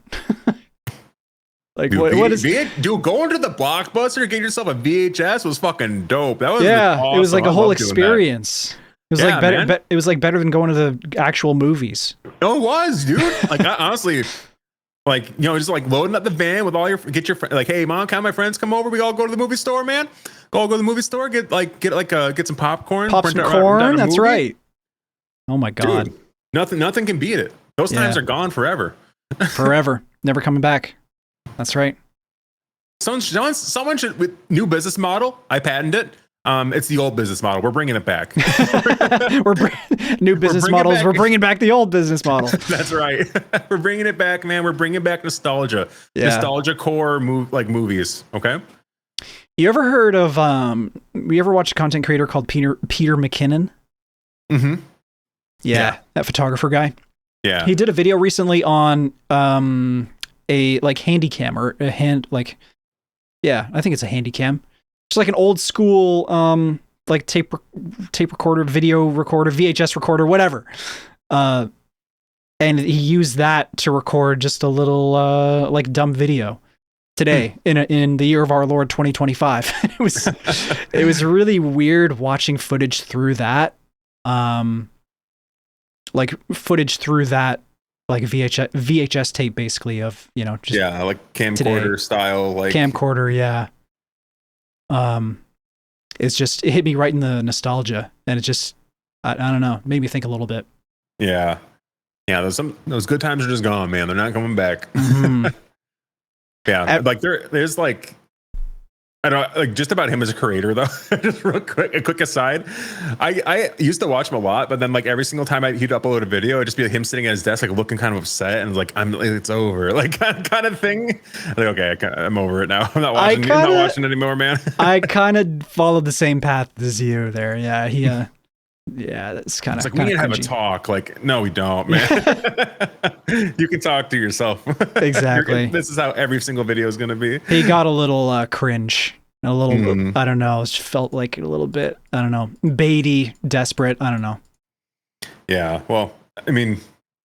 Like dude, what is dude? Going to the Blockbuster, get yourself a VHS was fucking dope. That was awesome. It was like a whole experience. It was like better. It was like better than going to the actual movies. Oh, it was, dude. Like honestly, like you know, just like loading up the van with all your like, hey mom, can my friends come over? We all go to the movie store, man. Go to the movie store, get some popcorn. Pop some corn. That's right. Oh my god. Dude, nothing can beat it. Those times are gone forever. Forever, never coming back. That's right. Someone should with new business model. I patented it. It's the old business model. We're bringing it back. New business models. We're bringing back the old business model. That's right. We're bringing it back, man. We're bringing back nostalgia. Yeah. Nostalgia core movies. Okay. You ever heard of you ever watched a content creator called Peter McKinnon? Mm-hmm. Yeah, that photographer guy. Yeah. He did a video recently on a like handy cam or a hand like I think it's a handy cam. It's like an old school like tape recorder, video recorder, VHS recorder, whatever. And he used that to record just a little like dumb video today in the year of our Lord 2025. It was really weird watching footage through that. Like footage through that like VHS tape basically of, just like camcorder style, like camcorder. Yeah. It hit me right in the nostalgia, and it just, I don't know, made me think a little bit. Yeah. Those good times are just gone, man. They're not coming back. Mm-hmm. Yeah. Like there's like, I don't like just about him as a creator though. Just real quick, a quick aside. I used to watch him a lot, but then like every single time he'd upload a video, it'd just be like him sitting at his desk, like looking kind of upset and like it's over, like kind of thing. Like okay, I'm over it now. I'm not watching anymore, man. I kind of followed the same path as you there. Yeah, he. Yeah, that's kind of. It's like we need to have a talk. Like no, we don't, man. You can talk to yourself. Exactly. This is how every single video is going to be. He got a little cringe. A little, I don't know. It felt like a little bit, I don't know, baity, desperate. I don't know. Yeah. Well, I mean,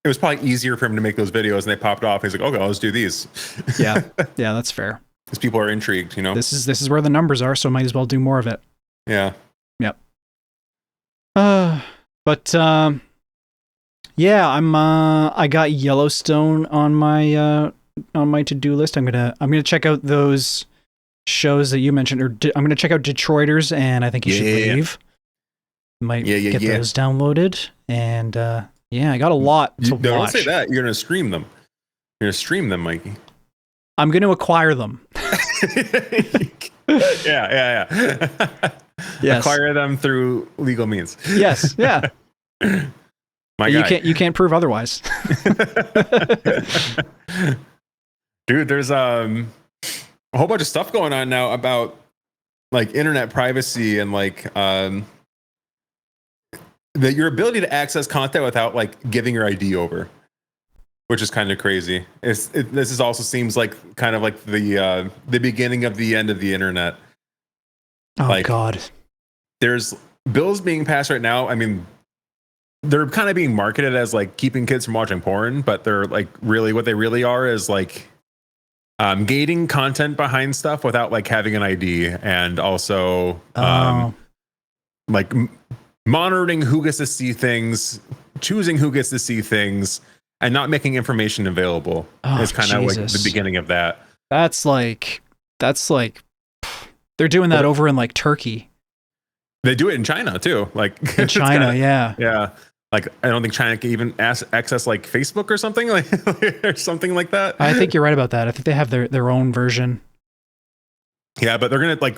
it was probably easier for him to make those videos and they popped off. He's like, okay, let's do these. Yeah. Yeah, that's fair. Because people are intrigued, This is where the numbers are, so might as well do more of it. Yeah. Yep. But yeah, I got Yellowstone on my to-do list. I'm gonna check out those shows that you mentioned, I'm gonna check out Detroiters, and I think you should leave. Might get those downloaded, and I got a lot to watch. Don't say that. You're gonna stream them. You're gonna stream them, Mikey. I'm gonna acquire them. Yeah. Yes. Acquire them through legal means. Yes. Yeah. You can't prove otherwise. Dude, there's a whole bunch of stuff going on now about like internet privacy and like your ability to access content without like giving your ID over, which is kind of crazy. This also seems like kind of like the beginning of the end of the internet. Oh, like, God. There's bills being passed right now. I mean, they're kind of being marketed as like keeping kids from watching porn, but they're like really what they really are is like gating content behind stuff without like having an ID, and also like monitoring who gets to see things, choosing who gets to see things, and not making information available. It's kind of like the beginning of that. That's like they're doing that over in like Turkey. They do it in China too. Like in China, yeah. Like I don't think China can even access like Facebook or something like or something like that. I think you're right about that. I think they have their own version. Yeah, but they're gonna like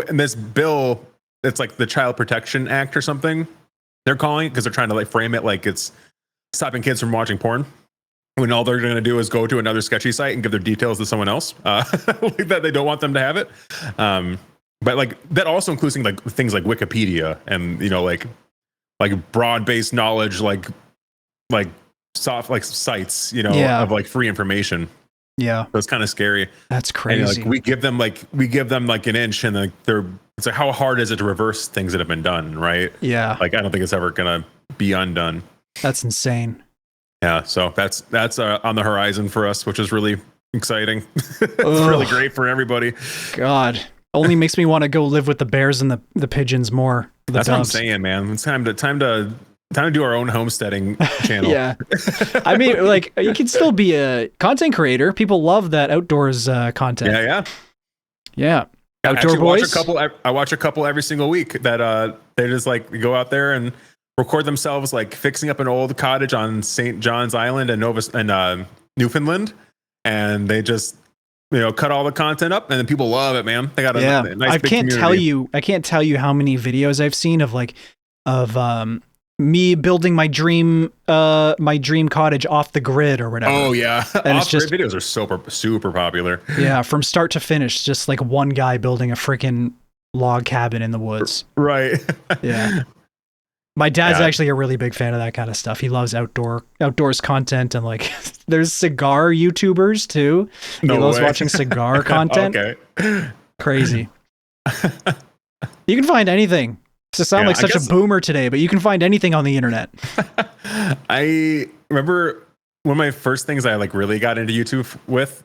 in this bill. It's like the Child Protection Act or something. They're calling it because they're trying to like frame it like it's stopping kids from watching porn. When all they're going to do is go to another sketchy site and give their details to someone else, like that they don't want them to have it. But like that also includes things like Wikipedia and like broad-based knowledge, like soft like sites, of like free information. Yeah, so it's kind of scary. That's crazy. And, we give them like an inch, and it's like how hard is it to reverse things that have been done, right? Yeah, like I don't think it's ever gonna be undone. That's insane. Yeah, so that's on the horizon for us, which is really exciting. It's really great for everybody. God, only makes me want to go live with the bears and the pigeons more. That's what I'm saying, man. It's time to do our own homesteading channel. Yeah, I mean, like you can still be a content creator. People love that outdoors content. Yeah. Outdoor boys. I watch a couple every single week that they just like go out there and record themselves like fixing up an old cottage on St. John's Island and Newfoundland, and they just cut all the content up, and then people love it, man. They got a nice big community. I can't tell you how many videos I've seen of me building my dream cottage off the grid or whatever. Oh yeah, and off grid videos are super popular. Yeah, from start to finish, just like one guy building a freaking log cabin in the woods. Right. Yeah. My dad's actually a really big fan of that kind of stuff. He loves outdoors content, and like there's cigar YouTubers too. He loves watching cigar content. Okay. Crazy. You can find anything. To sound like such a boomer today, but you can find anything on the internet. I remember one of my first things I like really got into YouTube with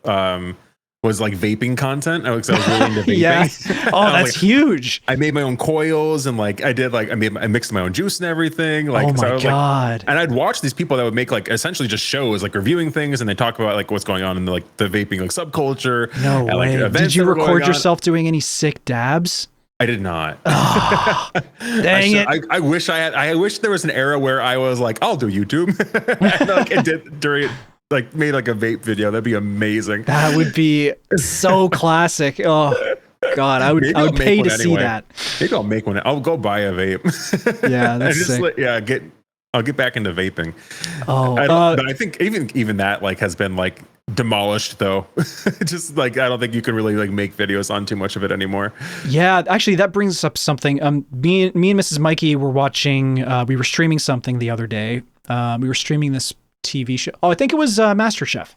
was like vaping content. I was really into vaping. Yeah. Oh, that's huge. I made my own coils, and like I mixed my own juice and everything. Like, oh my God. And I'd watch these people that would make like essentially just shows, like reviewing things, and they talk about like what's going on in the vaping like subculture. No way. Like, did you record yourself doing any sick dabs? I did not. Oh, dang it! I wish I had. I wish there was an era where I was like, I'll do YouTube, and like it did during like made like a vape video. That'd be amazing. That would be so classic. Oh God, I would pay to see that. Maybe I'll make one. I'll go buy a vape. Yeah, that's sick. I'll get back into vaping. Oh, but I think even that like has been like demolished though. Just like I don't think you can really like make videos on too much of it anymore. Yeah, actually that brings up something. Me and Mrs. Mikey were watching we were streaming something the other day. We were streaming this TV show. Oh, I think it was MasterChef.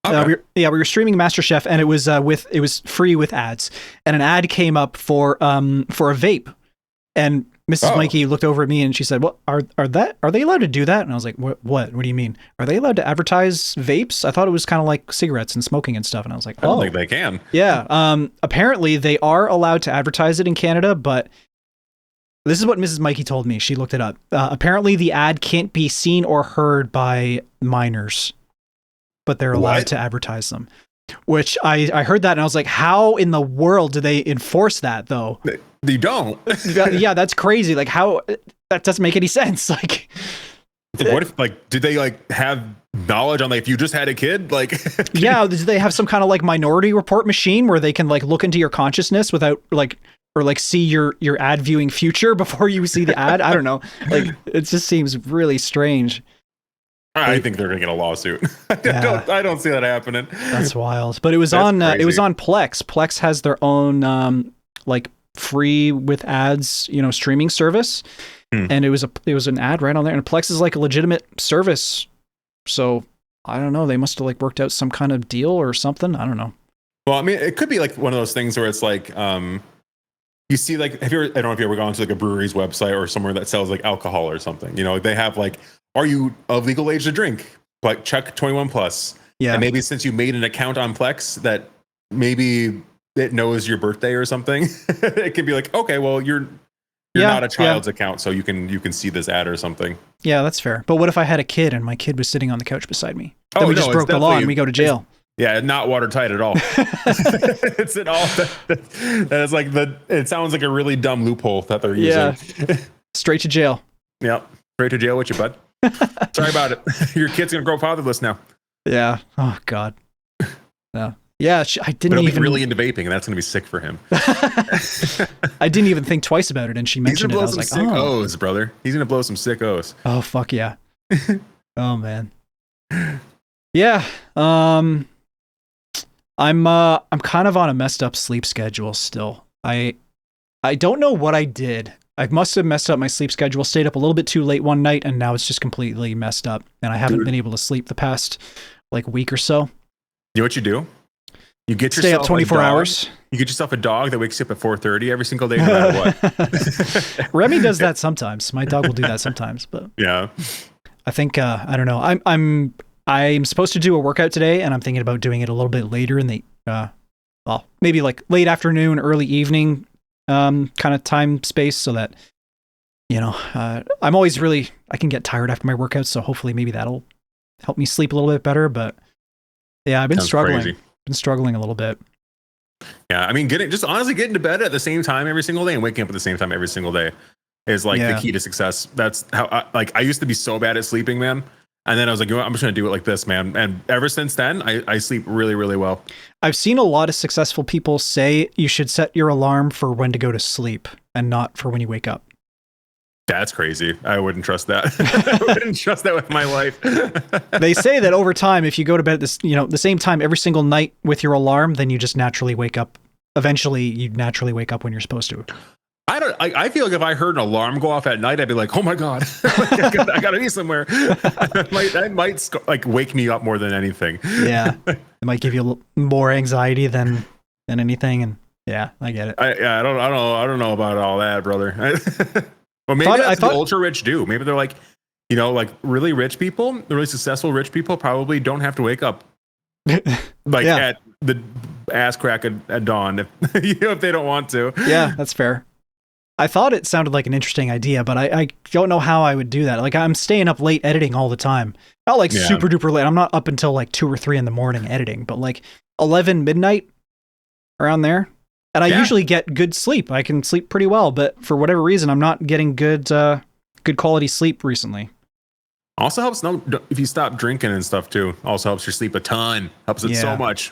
Okay. We were streaming MasterChef, and it was free with ads. And an ad came up for a vape. And Mrs. Mikey looked over at me and she said, "Well, are they allowed to do that?" And I was like, What do you mean? Are they allowed to advertise vapes? I thought it was kind of like cigarettes and smoking and stuff." And I was like, I don't think they can. Yeah. Apparently they are allowed to advertise it in Canada, but this is what Mrs. Mikey told me. She looked it up. Apparently the ad can't be seen or heard by minors, but they're allowed to advertise them. Which I heard that and I was like, how in the world do they enforce that though? They don't. Yeah, that's crazy. Like how that doesn't make any sense. Like what if like did they like have knowledge on like if you just had a kid? Like yeah, do they have some kind of like minority report machine where they can like look into your consciousness without like or like see your ad viewing future before you see the ad? I don't know. Like it just seems really strange. I think they're gonna get a lawsuit. I don't see that happening. That's wild. But it was on Plex. Plex has their own like free with ads, streaming service. And it was an ad right on there. And Plex is like a legitimate service. So I don't know. They must have like worked out some kind of deal or something. I don't know. Well, I mean, it could be like one of those things where it's like you see like I don't know if you ever gone to like a brewery's website or somewhere that sells like alcohol or something. They have like, are you of legal age to drink? Like check 21 plus. Yeah. And maybe since you made an account on Plex that maybe it knows your birthday or something, it could be like, okay, well you're not a child's account, so you can see this ad or something. Yeah, that's fair. But what if I had a kid and my kid was sitting on the couch beside me? Then we just broke the law and we go to jail. Yeah, not watertight at all. It's at all. That is like it sounds like a really dumb loophole that they're using. Yeah. Straight to jail. Yep. Straight to jail with you, bud. Sorry about it. Your kid's gonna grow fatherless now. Yeah. Oh God. No. Yeah. I didn't even be really into vaping, and that's gonna be sick for him. I didn't even think twice about it, and she mentioned it. I was like, sick O's, brother. He's gonna blow some sick O's. Oh fuck yeah. Oh man. Yeah. I'm kind of on a messed up sleep schedule still. I don't know what I did. I must have messed up my sleep schedule, stayed up a little bit too late one night, and now it's just completely messed up. And I haven't been able to sleep the past like week or so. You know what you do? You get stay up 24 hours. You get yourself a dog that wakes you up at 4:30 every single day, no matter what. Remy does that sometimes. My dog will do that sometimes, but yeah. I think I don't know. I'm supposed to do a workout today, and I'm thinking about doing it a little bit later in the maybe like late afternoon, early evening kind of time space, so that I'm always I can get tired after my workouts, so hopefully maybe that'll help me sleep a little bit better. But yeah, I've been struggling. Crazy. Been struggling a little bit. Yeah, I mean, honestly getting to bed at the same time every single day and waking up at the same time every single day is like the key to success. That's how I used to be so bad at sleeping, man. And then I was like, you know what? I'm just going to do it like this, man. And ever since then, I sleep really, really well. I've seen a lot of successful people say you should set your alarm for when to go to sleep and not for when you wake up. That's crazy. I wouldn't trust that. I wouldn't trust that with my life. They say that over time, if you go to bed at this, the same time every single night with your alarm, then you just naturally wake up. Eventually, you naturally wake up when you're supposed to. I feel like if I heard an alarm go off at night, I'd be like, oh my God, I gotta be somewhere. That might like wake me up more than anything. Yeah. It might give you more anxiety than anything. And yeah, I get it. I don't know about all that, brother. Well, maybe that's what the ultra rich do. Maybe they're like, like really rich people, really successful rich people probably don't have to wake up like at the ass crack at dawn if they don't want to. Yeah, that's fair. I thought it sounded like an interesting idea, but I don't know how I would do that. Like, I'm staying up late editing all the time. Not like super duper late. I'm not up until like 2 or 3 in the morning editing, but like 11 midnight around there. And I usually get good sleep. I can sleep pretty well, but for whatever reason, I'm not getting good quality sleep recently. Also helps if you stop drinking and stuff too. Also helps your sleep a ton. Helps it so much.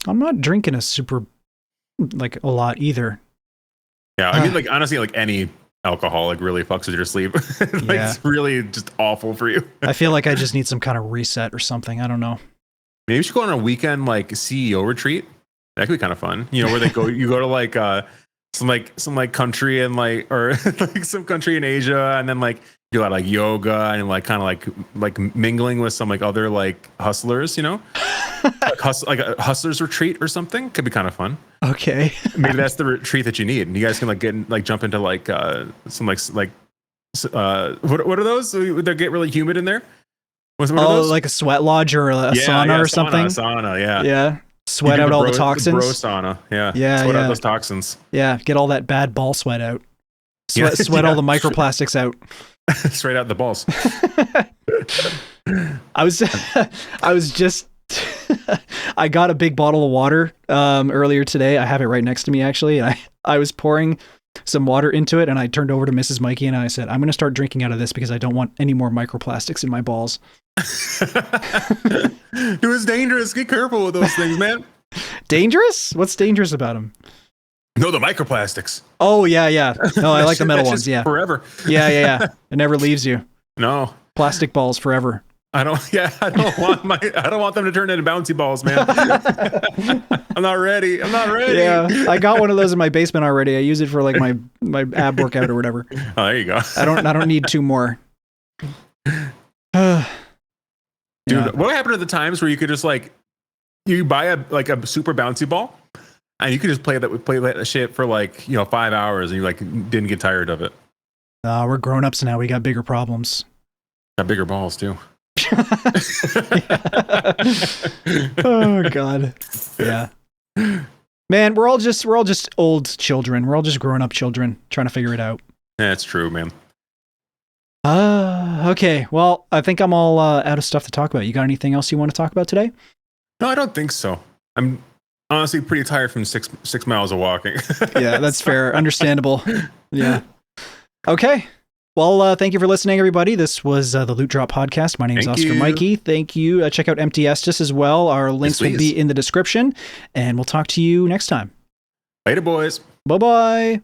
I'm not drinking a lot either. Yeah, I mean, like, honestly, like any alcoholic really fucks with your sleep. It's really just awful for you. I feel like I just need some kind of reset or something. I don't know. Maybe you should go on a weekend like CEO retreat. That could be kind of fun. Where you go to like some country and or like some country in Asia, and then like do a lot of like yoga and like kind of like mingling with some like other like hustlers. Like a hustler's retreat or something could be kind of fun. Okay. Maybe that's the retreat that you need, and you guys can jump into some what are those? They get really humid in there. What are those? Like a sweat lodge or a sauna or something. Sauna, yeah. Yeah. Sweat out all the toxins. The bro sauna, yeah. Sweat out those toxins. Yeah, get all that bad ball sweat out. Sweat all the microplastics out. Straight out the balls. I was just I got a big bottle of water earlier today. I have it right next to me actually. And I was pouring some water into it, and I turned over to Mrs. Mikey and I said, I'm going to start drinking out of this because I don't want any more microplastics in my balls. Dude, it's dangerous. Get careful with those things, man. Dangerous? What's dangerous about them? No, the microplastics. Oh, yeah. No, I like the metal ones. Yeah. Forever. Yeah. It never leaves you. No. Plastic balls forever. I don't want them to turn into bouncy balls, man. I'm not ready. Yeah, I got one of those in my basement already. I use it for like my ab workout or whatever. Oh, there you go. I don't need 2 more. Dude, what happened to the times where you could just you buy a super bouncy ball and you could just play that shit for 5 hours and you didn't get tired of it? We're grown-ups now. We got bigger problems. Got bigger balls too. Oh God. Yeah. Man, we're all just old children. We're all just grown up children trying to figure it out. Yeah, it's true, man. Okay. Well, I think I'm all out of stuff to talk about. You got anything else you want to talk about today? No, I don't think so. I'm honestly pretty tired from 6 miles of walking. Yeah, that's fair. Understandable. Yeah. Okay. Well, thank you for listening, everybody. This was the Loot Drop Podcast. My name is Oscar Mikey. Thank you. Check out Empty Estes as well. Our links will be in the description, and we'll talk to you next time. Later, boys. Bye-bye.